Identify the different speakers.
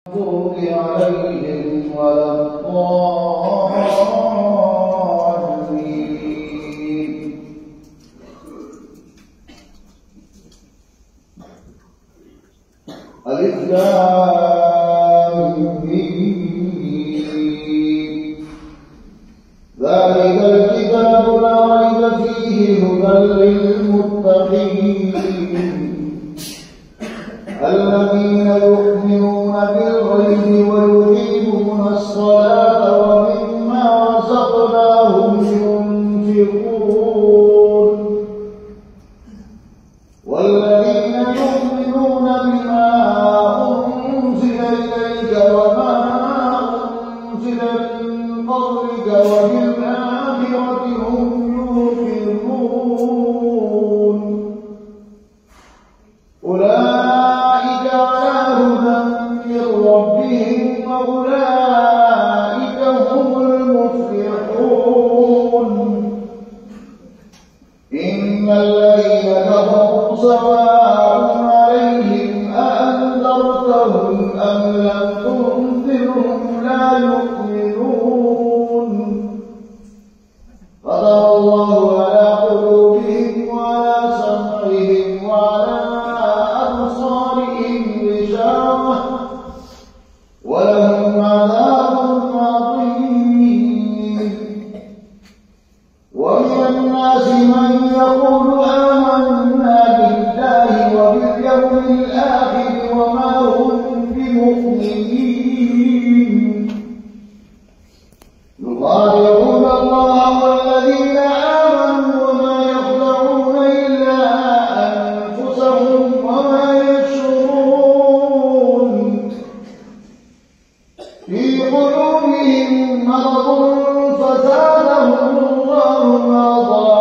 Speaker 1: المغضوب عليهم ولا الضالين. ألف لام ميم. ذلك الكتاب لا ريب فيه هدى للمتقين الذين يؤمنون بالغيب ويقيمون الصلاة ومما رزقناهم ينفقون والذين يؤمنون بما أنزل إليك وما أنزل من قبلك وبالآخرة هم يوقنون أولئك على هدى من ربهم وأولئك هم المفلحون. إن الذين كفروا سواء عليهم أأنذرتهم أم لم تنذرهم لا يؤمنون. ختم الله على قلوبهم وعلى سمعهم وعلى أبصارهم غشاوة ولهم عذاب عظيم. ومن الناس من يقول آمنا بالله وباليوم الآخر وما هم بمؤمنين يخادعون الله والذين آمنوا وما يخدعون إلا أنفسهم وما يشعرون. في قلوبهم مرض فزادهم الله مرضا